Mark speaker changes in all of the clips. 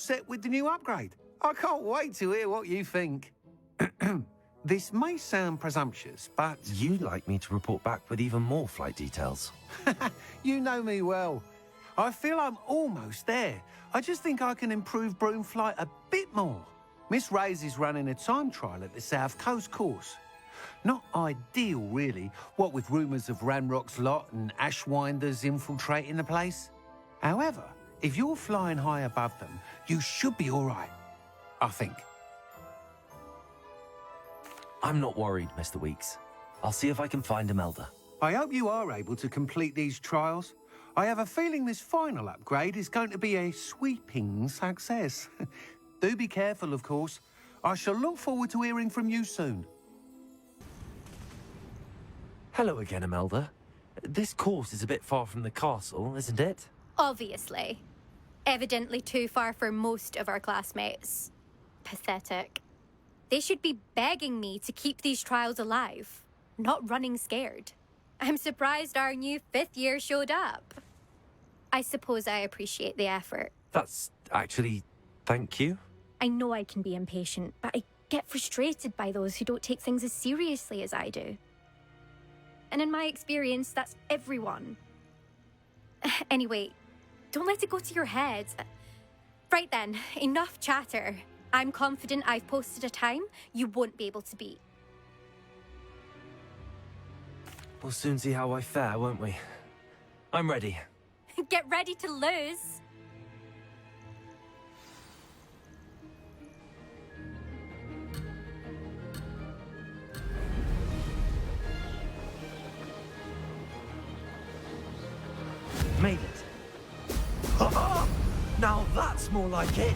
Speaker 1: set with the new upgrade. I can't wait to hear what you think. This may sound presumptuous, but...
Speaker 2: You'd like me to report back with even more flight details.
Speaker 1: You know me well. I feel I'm almost there. I just think I can improve broom flight a bit more. Miss Ray's is running a time trial at the South Coast course. Not ideal, really, what with rumours of Ranrock's lot and Ashwinders infiltrating the place. However, if you're flying high above them, you should be all right, I think.
Speaker 2: I'm not worried, Mr. Weeks. I'll see if I can find Imelda.
Speaker 1: I hope you are able to complete these trials. I have a feeling this final upgrade is going to be a sweeping success. Do be careful, of course. I shall look forward to hearing from you soon.
Speaker 2: Hello again, Imelda. This course is a bit far from the castle, isn't it?
Speaker 3: Obviously. Evidently too far for most of our classmates. Pathetic. They should be begging me to keep these trials alive, not running scared. I'm surprised our new 5th year showed up. I suppose I appreciate the effort.
Speaker 2: That's actually... thank you.
Speaker 3: I know I can be impatient, but I get frustrated by those who don't take things as seriously as I do. And in my experience, that's everyone. Anyway, don't let it go to your head. Right then, enough chatter. I'm confident I've posted a time you won't be able to beat.
Speaker 2: We'll soon see how I fare, won't we? I'm ready.
Speaker 3: Get ready to lose.
Speaker 2: Made it. Now that's more like it.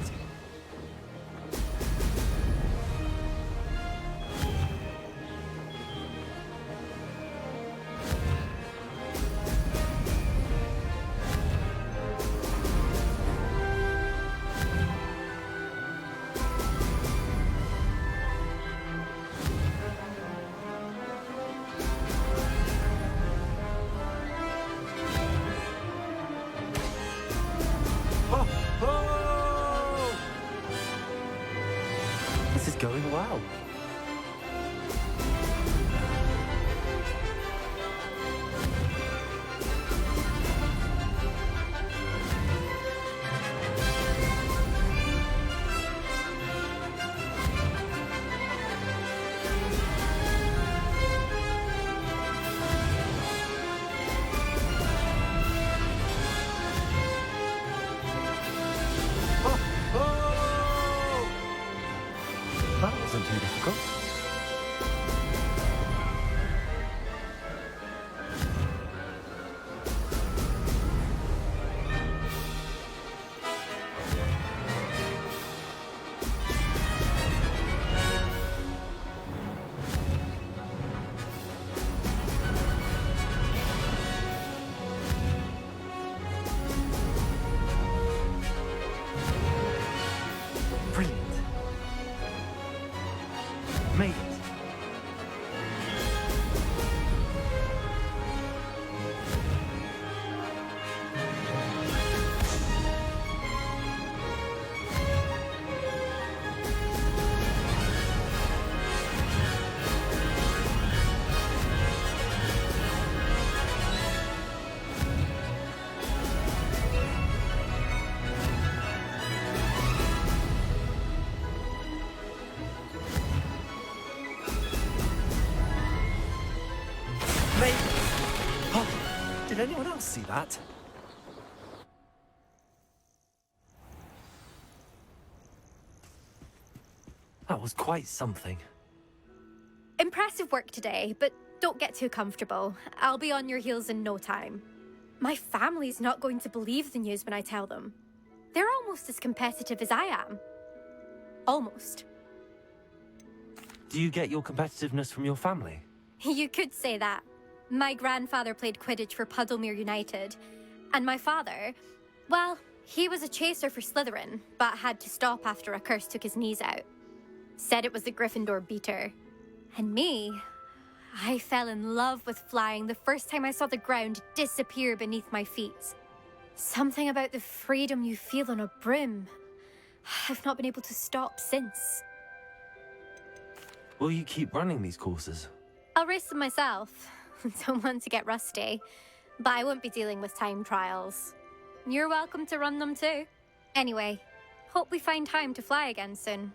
Speaker 2: This is going well. That wasn't too difficult. Brilliant. Made it. Mate! Oh, did anyone else see that? That was quite something.
Speaker 3: Impressive work today, but don't get too comfortable. I'll be on your heels in no time. My family's not going to believe the news when I tell them. They're almost as competitive as I am. Almost.
Speaker 2: Do you get your competitiveness from your family?
Speaker 3: You could say that. My grandfather played Quidditch for Puddlemere United. And my father, well, he was a chaser for Slytherin, but had to stop after a curse took his knees out. Said it was the Gryffindor beater. And me, I fell in love with flying the first time I saw the ground disappear beneath my feet. Something about the freedom you feel on a broom. I've not been able to stop since.
Speaker 2: Will you keep running these courses?
Speaker 3: I'll race them myself. Don't want to get rusty. But I won't be dealing with time trials. You're welcome to run them too. Anyway, hope we find time to fly again soon.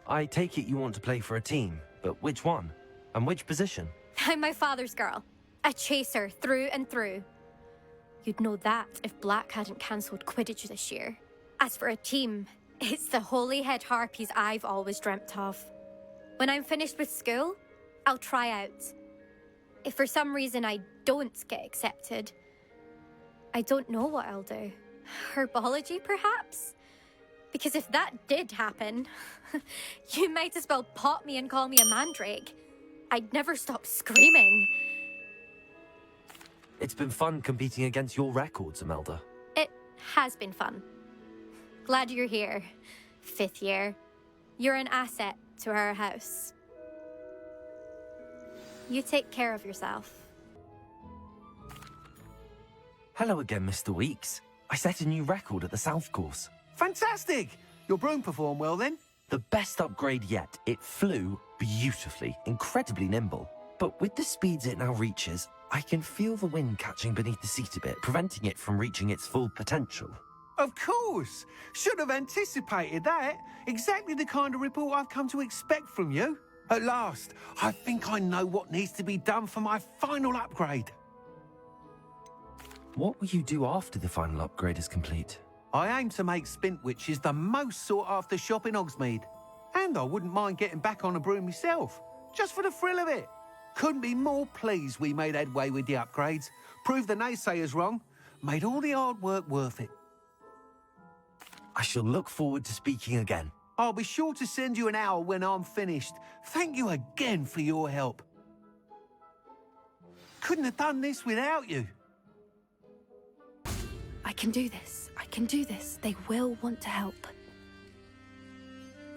Speaker 2: I take it you want to play for a team, but which one? And which position?
Speaker 3: I'm my father's girl. A chaser through and through. You'd know that if Black hadn't cancelled Quidditch this year. As for a team, it's the Holyhead Harpies I've always dreamt of. When I'm finished with school, I'll try out. If for some reason I don't get accepted, I don't know what I'll do. Herbology, perhaps? Because if that did happen, you might as well pot me and call me a mandrake. I'd never stop screaming.
Speaker 2: It's been fun competing against your records, Imelda.
Speaker 3: It has been fun. Glad you're here, 5th year. You're an asset to our house. You take care of yourself.
Speaker 2: Hello again, Mr. Weeks. I set a new record at the South course.
Speaker 1: Fantastic! Your broom performed well then?
Speaker 2: The best upgrade yet. It flew beautifully, incredibly nimble. But with the speeds it now reaches, I can feel the wind catching beneath the seat a bit, preventing it from reaching its full potential.
Speaker 1: Of course! Should have anticipated that. Exactly the kind of report I've come to expect from you. At last, I think I know what needs to be done for my final upgrade.
Speaker 2: What will you do after the final upgrade is complete?
Speaker 1: I aim to make Spintwitches the most sought-after shop in Hogsmeade. And I wouldn't mind getting back on a broom myself, just for the thrill of it. Couldn't be more pleased we made headway with the upgrades, proved the naysayers wrong, made all the hard work worth it.
Speaker 2: I shall look forward to speaking again.
Speaker 1: I'll be sure to send you an owl when I'm finished. Thank you again for your help. Couldn't have done this without you.
Speaker 4: I can do this. I can do this. They will want to help.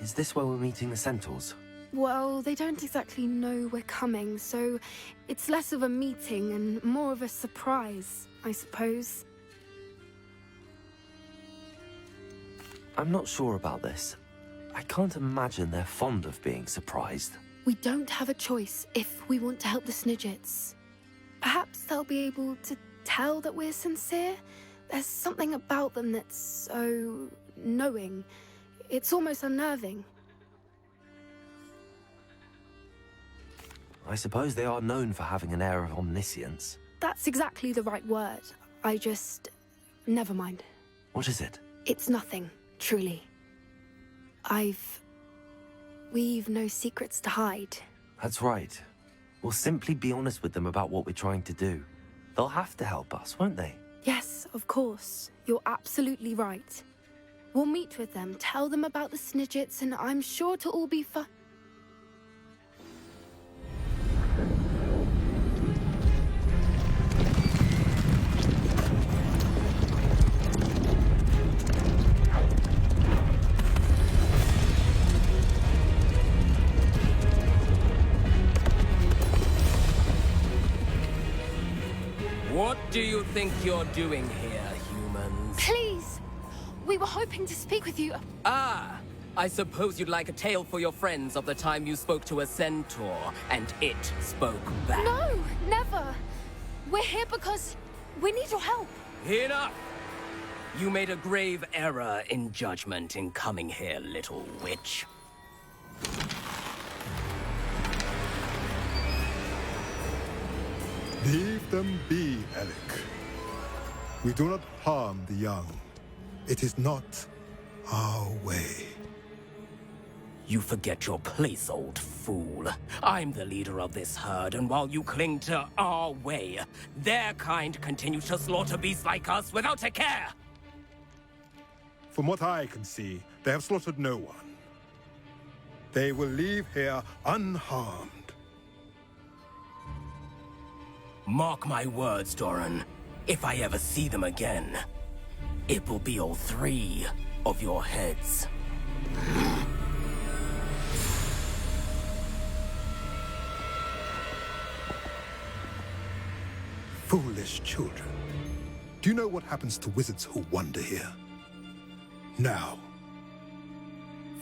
Speaker 2: Is this where we're meeting the Centaurs?
Speaker 4: Well, they don't exactly know we're coming, so it's less of a meeting and more of a surprise, I suppose.
Speaker 2: I'm not sure about this. I can't imagine they're fond of being surprised.
Speaker 4: We don't have a choice if we want to help the Snidgets. Perhaps they'll be able to tell that we're sincere. There's something about them that's so knowing. It's almost unnerving.
Speaker 2: I suppose they are known for having an air of omniscience.
Speaker 4: That's exactly the right word. I just... never mind.
Speaker 2: What is it?
Speaker 4: It's nothing, truly. We've no secrets to hide.
Speaker 2: That's right. We'll simply be honest with them about what we're trying to do. They'll have to help us, won't they?
Speaker 4: Yes, of course. You're absolutely right. We'll meet with them, tell them about the Snidgets, and I'm sure to all be fun.
Speaker 5: What do you think you're doing here, humans?
Speaker 4: Please! We were hoping to speak with you.
Speaker 5: Ah! I suppose you'd like a tale for your friends of the time you spoke to a centaur, and it spoke back.
Speaker 4: No, never! We're here because we need your help.
Speaker 5: Enough! You made a grave error in judgment in coming here, little witch.
Speaker 6: Leave them be, Alec. We do not harm the young. It is not our way.
Speaker 5: You forget your place, old fool. I'm the leader of this herd, and while you cling to our way, their kind continue to slaughter beasts like us without a care!
Speaker 6: From what I can see, they have slaughtered no one. They will leave here unharmed.
Speaker 5: Mark my words, Doran. If I ever see them again, it will be all 3 of your heads.
Speaker 6: Foolish children. Do you know what happens to wizards who wander here? Now,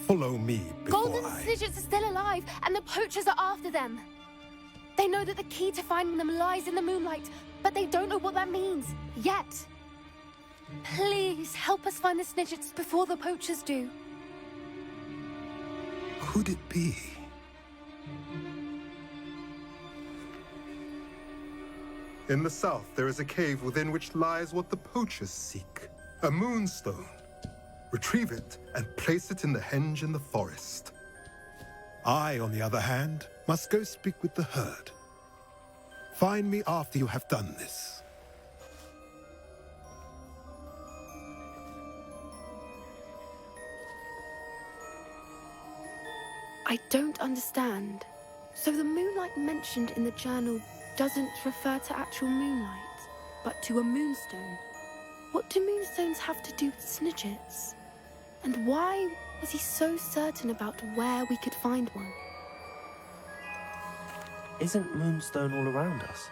Speaker 6: follow me before
Speaker 4: Golden
Speaker 6: I...
Speaker 4: Snidgets are still alive, and the poachers are after them. They know that the key to finding them lies in the moonlight, but they don't know what that means, yet. Please, help us find the Snidgets before the poachers do.
Speaker 6: Could it be? In the south, there is a cave within which lies what the poachers seek. A moonstone. Retrieve it and place it in the henge in the forest. I, on the other hand, must go speak with the herd. Find me after you have done this.
Speaker 4: I don't understand. So the moonlight mentioned in the journal doesn't refer to actual moonlight, but to a moonstone. What do moonstones have to do with Snidgets? And why was he so certain about where we could find one?
Speaker 2: Isn't Moonstone all around us?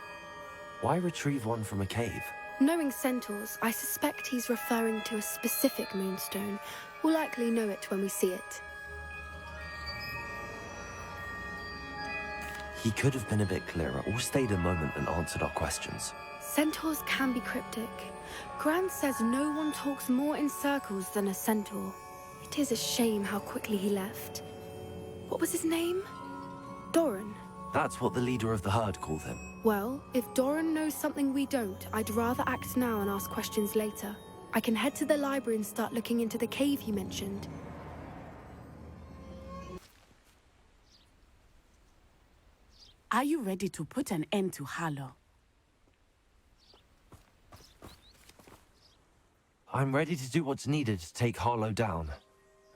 Speaker 2: Why retrieve one from a cave?
Speaker 4: Knowing centaurs, I suspect he's referring to a specific moonstone. We'll likely know it when we see it.
Speaker 2: He could have been a bit clearer, or stayed a moment and answered our questions.
Speaker 4: Centaurs can be cryptic. Gran says no one talks more in circles than a centaur. It is a shame how quickly he left. What was his name? Doran.
Speaker 2: That's what the leader of the herd called him.
Speaker 4: Well, if Doran knows something we don't, I'd rather act now and ask questions later. I can head to the library and start looking into the cave he mentioned.
Speaker 7: Are you ready to put an end to Harlow?
Speaker 2: I'm ready to do what's needed to take Harlow down.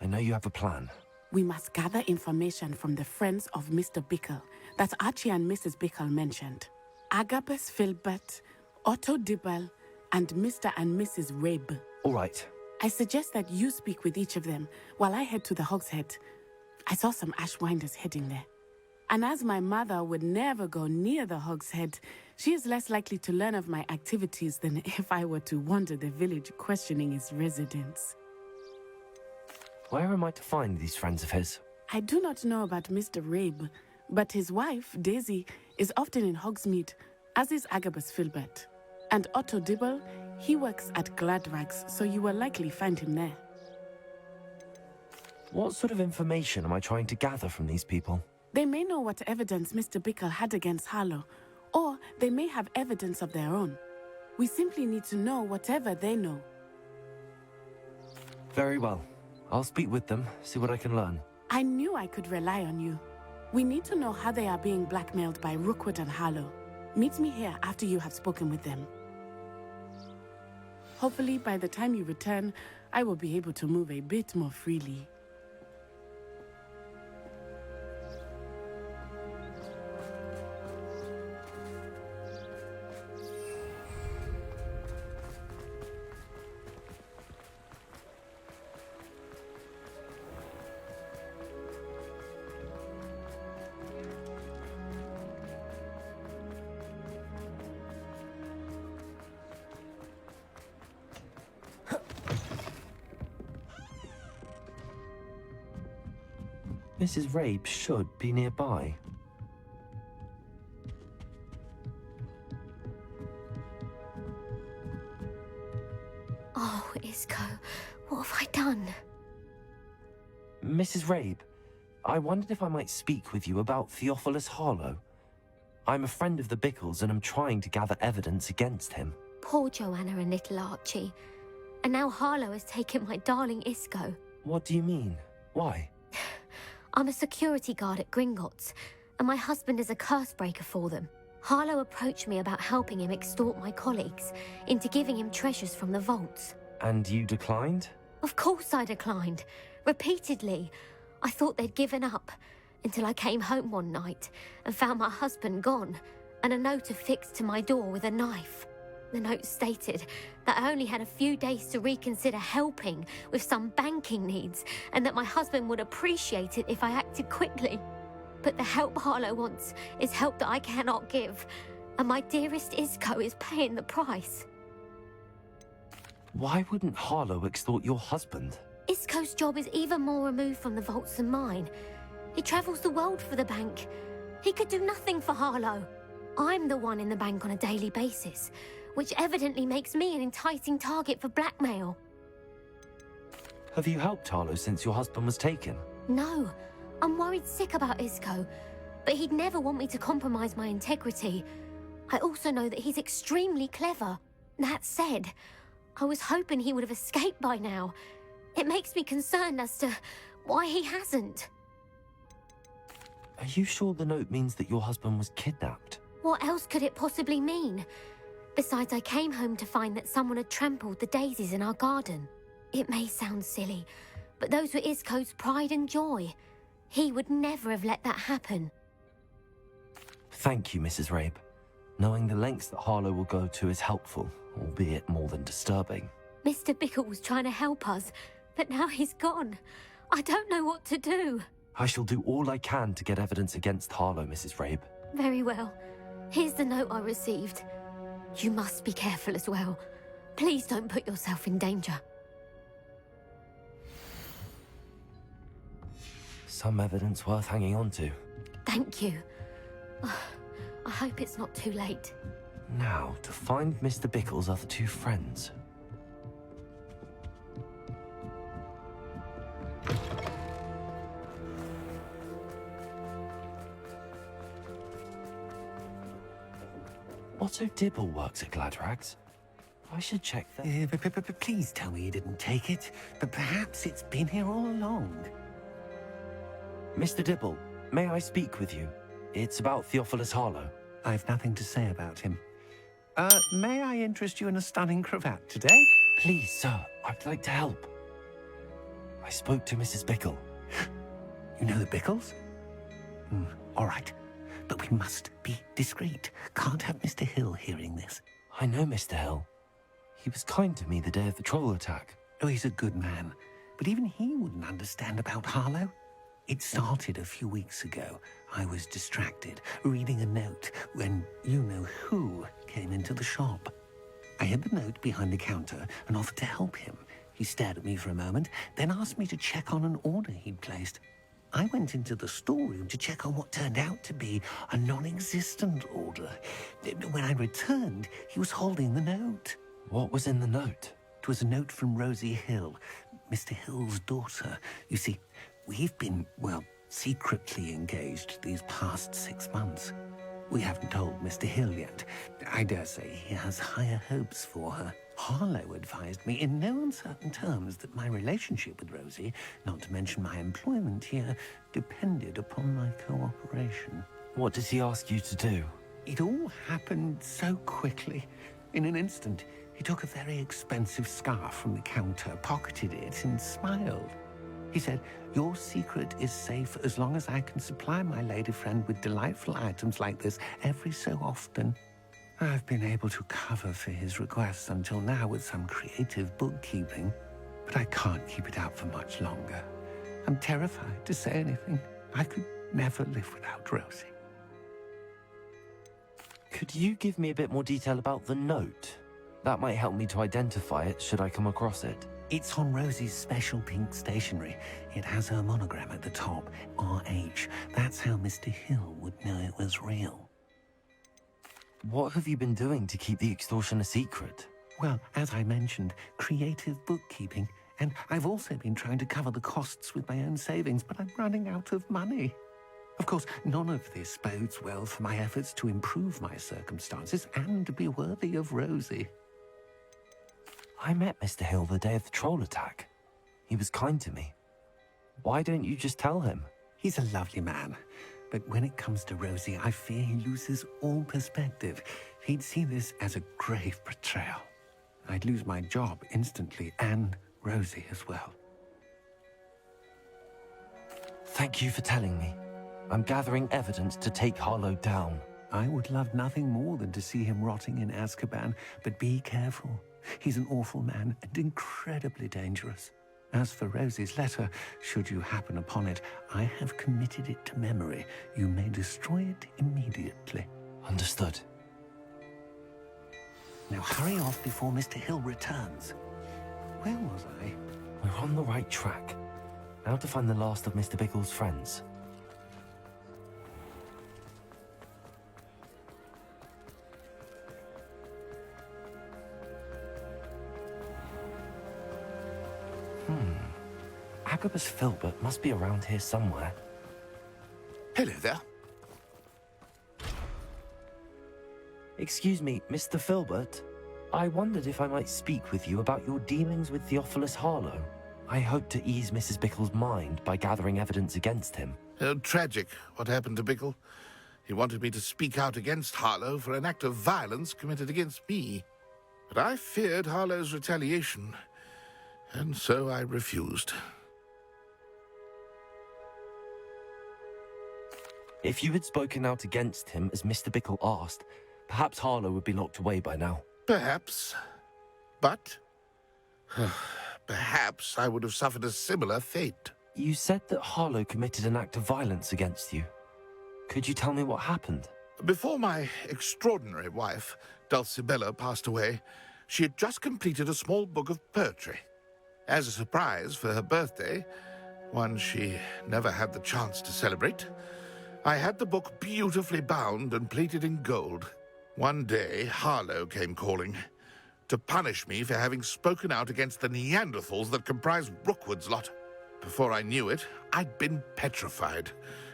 Speaker 2: I know you have a plan.
Speaker 7: We must gather information from the friends of Mr. Bickle that Archie and Mrs. Bickle mentioned. Agabus Filbert, Otto Dibble, and Mr. and Mrs. Rabe.
Speaker 2: All right.
Speaker 7: I suggest that you speak with each of them while I head to the Hogshead. I saw some Ashwinders heading there. And as my mother would never go near the Hogshead, she is less likely to learn of my activities than if I were to wander the village questioning its residents.
Speaker 2: Where am I to find these friends of his?
Speaker 7: I do not know about Mr. Rabe, but his wife, Daisy, is often in Hogsmeade, as is Agabus Filbert. And Otto Dibble, he works at Gladrags, so you will likely find him there.
Speaker 2: What sort of information am I trying to gather from these people?
Speaker 7: They may know what evidence Mr. Bickle had against Harlow, or they may have evidence of their own. We simply need to know whatever they know.
Speaker 2: Very well. I'll speak with them, see what I can learn.
Speaker 7: I knew I could rely on you. We need to know how they are being blackmailed by Rookwood and Harlow. Meet me here after you have spoken with them. Hopefully, by the time you return, I will be able to move a bit more freely.
Speaker 2: Mrs. Rabe should be nearby.
Speaker 3: Oh, Isco, what have I done?
Speaker 2: Mrs. Rabe, I wondered if I might speak with you about Theophilus Harlow. I'm a friend of the Bickles and I'm trying to gather evidence against him.
Speaker 3: Poor Joanna and little Archie. And now Harlow has taken my darling Isco.
Speaker 2: What do you mean? Why?
Speaker 3: I'm a security guard at Gringotts, and my husband is a curse breaker for them. Harlow approached me about helping him extort my colleagues into giving him treasures from the vaults.
Speaker 2: And you declined?
Speaker 3: Of course I declined. Repeatedly. I thought they'd given up, until I came home one night and found my husband gone, and a note affixed to my door with a knife. The note stated that I only had a few days to reconsider helping with some banking needs, and that my husband would appreciate it if I acted quickly. But the help Harlow wants is help that I cannot give, and my dearest Isco is paying the price.
Speaker 2: Why wouldn't Harlow extort your husband?
Speaker 8: Isco's job is even more removed from the vaults than mine. He travels the world for the bank. He could do nothing for Harlow. I'm the one in the bank on a daily basis, which evidently makes me an enticing target for blackmail.
Speaker 2: Have you helped Harlow since your husband was taken?
Speaker 8: No, I'm worried sick about Isco, but he'd never want me to compromise my integrity. I also know that he's extremely clever. That said, I was hoping he would have escaped by now. It makes me concerned as to why he hasn't.
Speaker 2: Are you sure the note means that your husband was kidnapped?
Speaker 8: What else could it possibly mean? Besides, I came home to find that someone had trampled the daisies in our garden. It may sound silly, but those were Isco's pride and joy. He would never have let that happen.
Speaker 2: Thank you, Mrs. Rabe. Knowing the lengths that Harlow will go to is helpful, albeit more than disturbing.
Speaker 8: Mr. Bickle was trying to help us, but now he's gone. I don't know what to do.
Speaker 2: I shall do all I can to get evidence against Harlow, Mrs. Rabe.
Speaker 8: Very well. Here's the note I received. You must be careful as well. Please don't put yourself in danger.
Speaker 2: Some evidence worth hanging on to.
Speaker 8: Thank you. I hope it's not too late.
Speaker 2: Now, to find Mr. Bickle's other two friends. Otto Dibble works at Gladrags. I should check that.
Speaker 1: Please tell me you didn't take it, but perhaps it's been here all along.
Speaker 2: Mr. Dibble, may I speak with you? It's about Theophilus Harlow.
Speaker 1: I've nothing to say about him. May I interest you in a stunning cravat today?
Speaker 2: Please, sir, I'd like to help. I spoke to Mrs. Bickle.
Speaker 1: You know the Bickles? All right, but we must be discreet. Can't have Mr. Hill hearing this.
Speaker 2: I know Mr. Hill. He was kind to me the day of the troll attack.
Speaker 1: Oh, he's a good man, but even he wouldn't understand about Harlow. It started a few weeks ago. I was distracted, reading a note, when you-know-who came into the shop. I hid the note behind the counter and offered to help him. He stared at me for a moment, then asked me to check on an order he'd placed. I went into the storeroom to check on what turned out to be a non-existent order. When I returned, he was holding the note.
Speaker 2: What was in the note?
Speaker 1: It was a note from Rosie Hill, Mr. Hill's daughter. You see, we've been, well, secretly engaged these past 6 months. We haven't told Mr. Hill yet. I dare say he has higher hopes for her. Harlow advised me in no uncertain terms that my relationship with Rosie, not to mention my employment here, depended upon my cooperation.
Speaker 2: What did he ask you to do?
Speaker 1: It all happened so quickly. In an instant, he took a very expensive scarf from the counter, pocketed it, and smiled. He said, "Your secret is safe as long as I can supply my lady friend with delightful items like this every so often." I've been able to cover for his requests until now with some creative bookkeeping, but I can't keep it out for much longer. I'm terrified to say anything. I could never live without Rosie.
Speaker 2: Could you give me a bit more detail about the note? That might help me to identify it should I come across it.
Speaker 1: It's on Rosie's special pink stationery. It has her monogram at the top, RH. That's how Mr. Hill would know it was real.
Speaker 2: What have you been doing to keep the extortion a secret?
Speaker 1: Well, as I mentioned, creative bookkeeping. And I've also been trying to cover the costs with my own savings, but I'm running out of money. Of course, none of this bodes well for my efforts to improve my circumstances and to be worthy of Rosie.
Speaker 2: I met Mr. Hill the day of the troll attack. He was kind to me. Why don't you just tell him?
Speaker 1: He's a lovely man. But when it comes to Rosie, I fear he loses all perspective. He'd see this as a grave betrayal. I'd lose my job instantly, and Rosie as well.
Speaker 2: Thank you for telling me. I'm gathering evidence to take Harlow down.
Speaker 1: I would love nothing more than to see him rotting in Azkaban, but be careful. He's an awful man and incredibly dangerous. As for Rosie's letter, should you happen upon it, I have committed it to memory. You may destroy it immediately.
Speaker 2: Understood.
Speaker 1: Now hurry off before Mr. Hill returns. Where was I?
Speaker 2: We're on the right track. Now to find the last of Mr. Bickle's friends. Agabus Filbert must be around here somewhere.
Speaker 9: Hello there.
Speaker 2: Excuse me, Mr. Filbert. I wondered if I might speak with you about your dealings with Theophilus Harlow. I hope to ease Mrs. Bickle's mind by gathering evidence against him.
Speaker 9: Tragic, what happened to Bickle. He wanted me to speak out against Harlow for an act of violence committed against me. But I feared Harlow's retaliation, and so I refused.
Speaker 2: If you had spoken out against him as Mr. Bickle asked, perhaps Harlow would be locked away by now.
Speaker 9: Perhaps. But perhaps I would have suffered a similar fate.
Speaker 2: You said that Harlow committed an act of violence against you. Could you tell me what happened?
Speaker 9: Before my extraordinary wife, Dulcibella, passed away, she had just completed a small book of poetry. As a surprise for her birthday, one she never had the chance to celebrate, I had the book beautifully bound and plated in gold. One day, Harlow came calling to punish me for having spoken out against the Neanderthals that comprise Rookwood's lot. Before I knew it, I'd been petrified,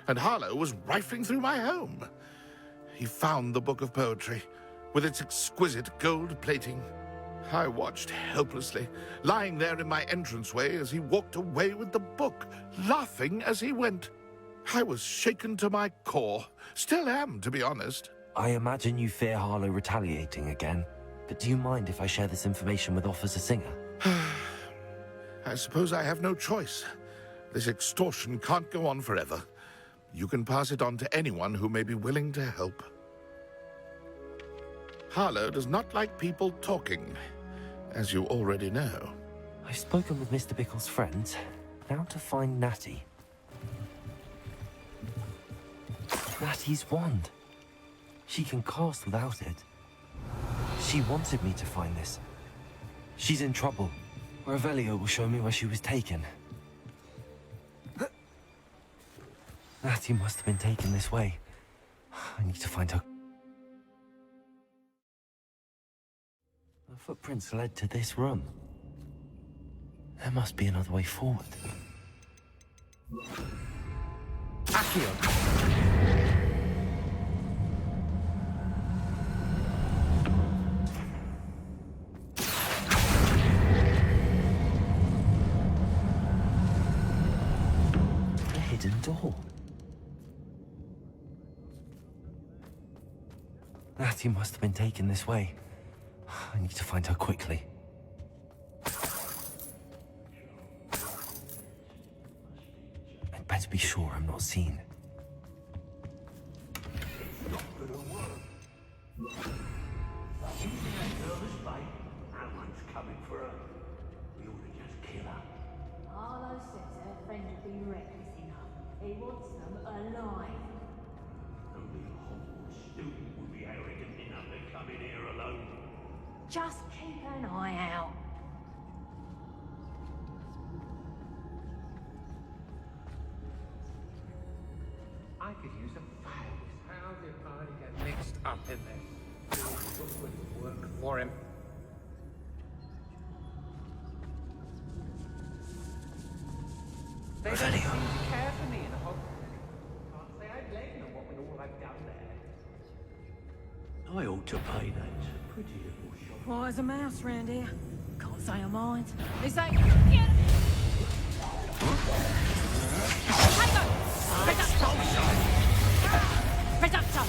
Speaker 9: and Harlow was rifling through my home. He found the book of poetry, with its exquisite gold plating. I watched helplessly, lying there in my entranceway as he walked away with the book, laughing as he went. I was shaken to my core. Still am, to be honest.
Speaker 2: I imagine you fear Harlow retaliating again, but do you mind if I share this information with Officer Singer?
Speaker 9: I suppose I have no choice. This extortion can't go on forever. You can pass it on to anyone who may be willing to help. Harlow does not like people talking, as you already know.
Speaker 2: I've spoken with Mr. Bickle's friends. Now to find Natty. Natty's wand. She can cast without it. She wanted me to find this. She's in trouble. Revelio will show me where she was taken. Natty must have been taken this way. I need to find her. The footprints led to this room. There must be another way forward.
Speaker 9: Accio!
Speaker 2: A hidden door. Natty must have been taken this way. I need to find her quickly. I'd better be sure I'm not seen.
Speaker 10: Harlow says her friend would be reckless enough. He wants them alive.
Speaker 11: Only a Hogwarts student would be arrogant enough to come in here alone.
Speaker 10: Just keep an eye out.
Speaker 1: I could use a file. How did I get mixed up in this? It wouldn't work for him. They don't seem to care for me in Hogwarts. Can't say I blame them with all I've done there.
Speaker 11: I ought to pay that pretty little shop.
Speaker 10: Why is a mouse round here? Can't say I mind. They say, Reductor!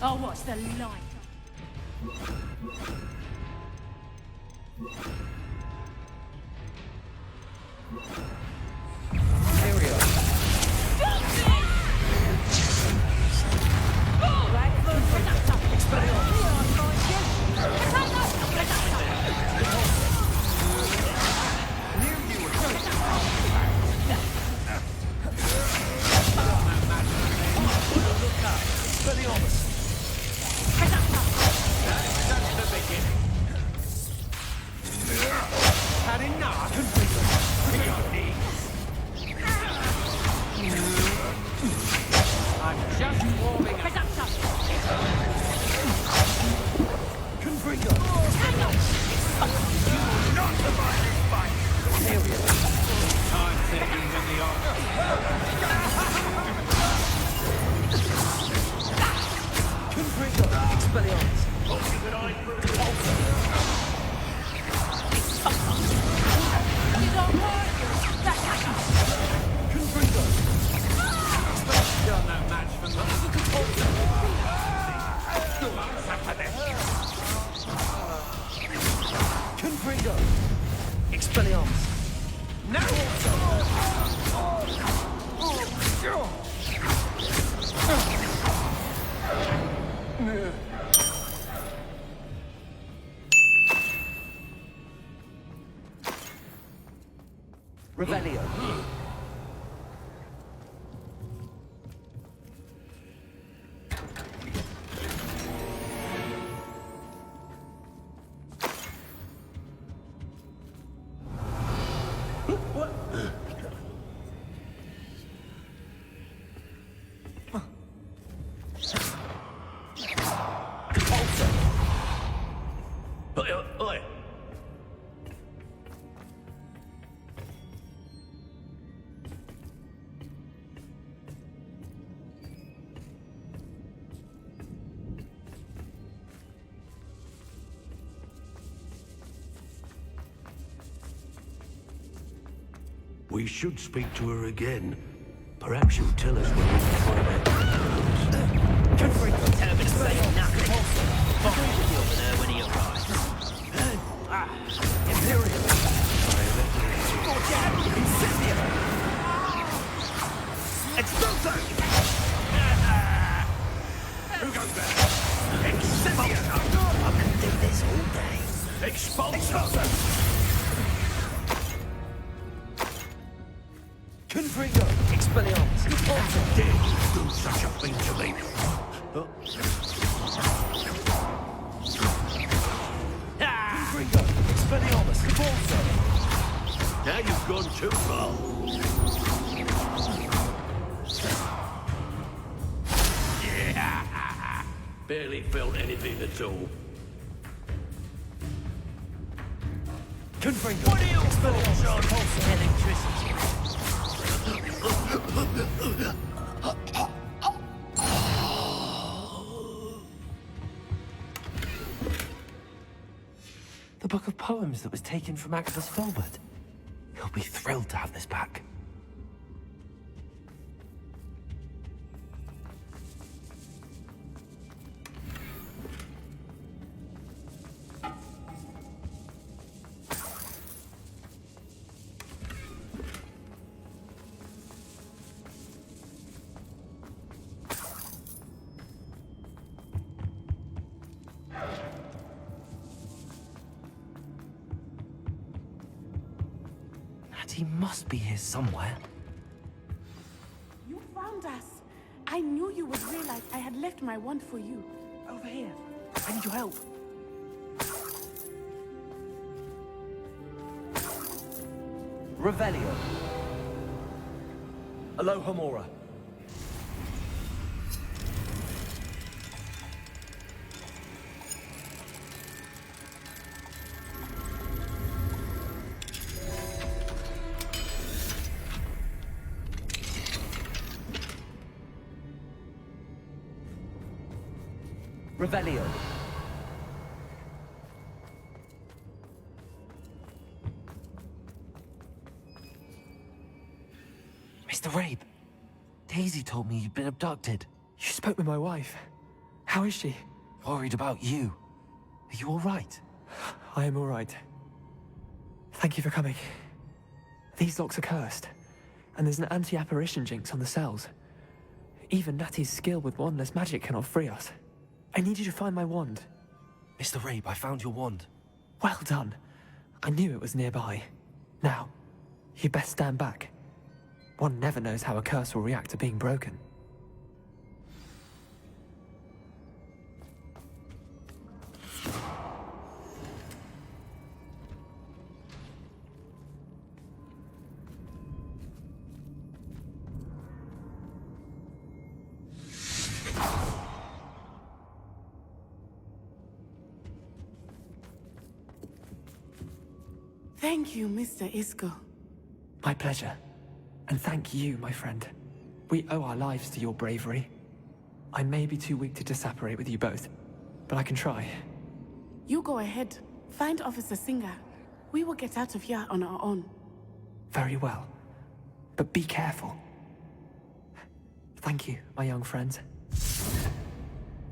Speaker 10: I'll watch the light.
Speaker 1: Here we are.
Speaker 2: Expelliarmus! Revelio.
Speaker 11: Oi! We should speak to her again. Perhaps she'll tell us when we can find out.
Speaker 2: Confringo, tell him to say nothing. Find the deal with her when he arrives. Imperial. Gorget. Incendio. Expulso.
Speaker 11: Who goes there? Incendio!
Speaker 2: I can do this all day.
Speaker 11: Expulso!
Speaker 2: Confringo. Expelliarmus.
Speaker 11: How dare you do such a thing to me?
Speaker 2: Confringo. Expelliarmus. Cabalso.
Speaker 11: Now you've gone too far. Yeah. Barely felt anything at all.
Speaker 2: Confringo. What are you Expelliarmus. Electricity. The book of poems that was taken from Maximus Filbert. He'll be thrilled to have this back. He must be here somewhere.
Speaker 7: You found us. I knew you would realize I had left my wand for you.
Speaker 2: Over here. I need your help. Revelio. Alohomora. Revelio. Mr. Rabe, Daisy told me you'd been abducted.
Speaker 12: You spoke with my wife. How is she?
Speaker 2: Worried about you. Are you all right?
Speaker 12: I am all right. Thank you for coming. These locks are cursed, and there's an anti-apparition jinx on the cells. Even Natty's skill with wandless magic cannot free us. I need you to find my wand.
Speaker 2: Mr. Rabe, I found your wand.
Speaker 12: Well done. I knew it was nearby. Now, you best stand back. One never knows how a curse will react to being broken.
Speaker 7: Thank you, Mr. Isco.
Speaker 12: My pleasure. And thank you, my friend. We owe our lives to your bravery. I may be too weak to disapparate with you both, but I can try.
Speaker 7: You go ahead. Find Officer Singer. We will get out of here on our own.
Speaker 12: Very well. But be careful. Thank you, my young friends.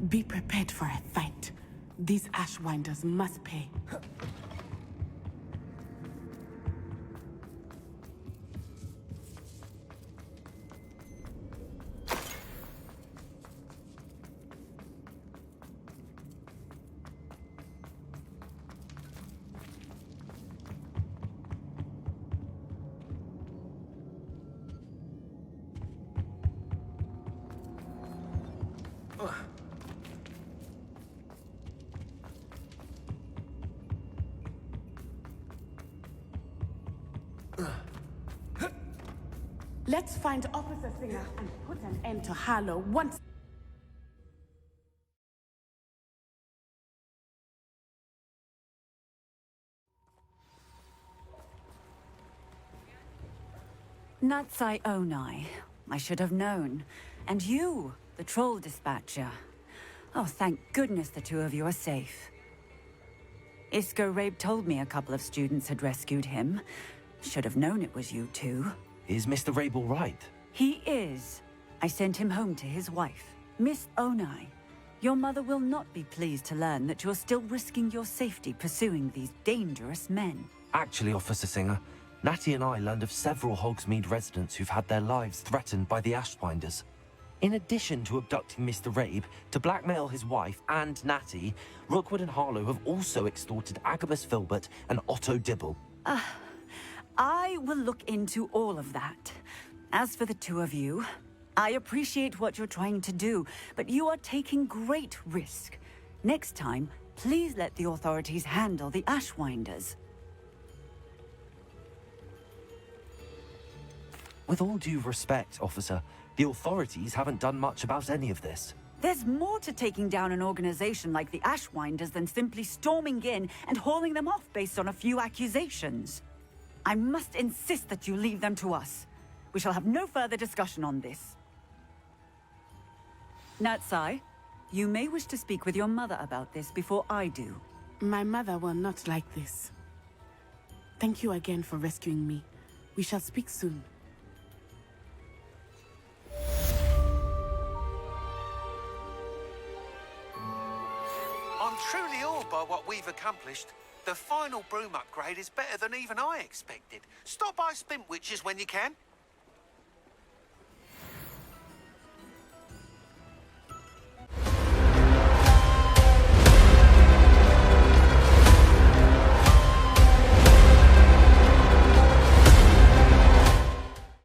Speaker 7: Be prepared for a fight. These Ashwinders must pay. Let's find Officer Singer and put an end to Harlow once.
Speaker 13: Natsai Onai. I should have known. And you, the troll dispatcher. Oh, thank goodness the two of you are safe. Isco Rabe told me a couple of students had rescued him. Should have known it was you two.
Speaker 2: Is Mr. Rabe all right?
Speaker 13: He is. I sent him home to his wife, Miss Onai. Your mother will not be pleased to learn that you're still risking your safety pursuing these dangerous men.
Speaker 2: Actually, Officer Singer, Natty and I learned of several Hogsmeade residents who've had their lives threatened by the Ashwinders. In addition to abducting Mr. Rabe to blackmail his wife and Natty, Rookwood and Harlow have also extorted Agabus Filbert and Otto Dibble.
Speaker 13: I will look into all of that. As for the two of you, I appreciate what you're trying to do, but you are taking great risk. Next time, please let the authorities handle the Ashwinders.
Speaker 2: With all due respect, officer, the authorities haven't done much about any of this.
Speaker 13: There's more to taking down an organization like the Ashwinders than simply storming in and hauling them off based on a few accusations. I must insist that you leave them to us. We shall have no further discussion on this. Natsai, you may wish to speak with your mother about this before I do.
Speaker 7: My mother will not like this. Thank you again for rescuing me. We shall speak soon.
Speaker 1: I'm truly awed by what we've accomplished. The final broom upgrade is better than even I expected. Stop by Spintwitches when you can.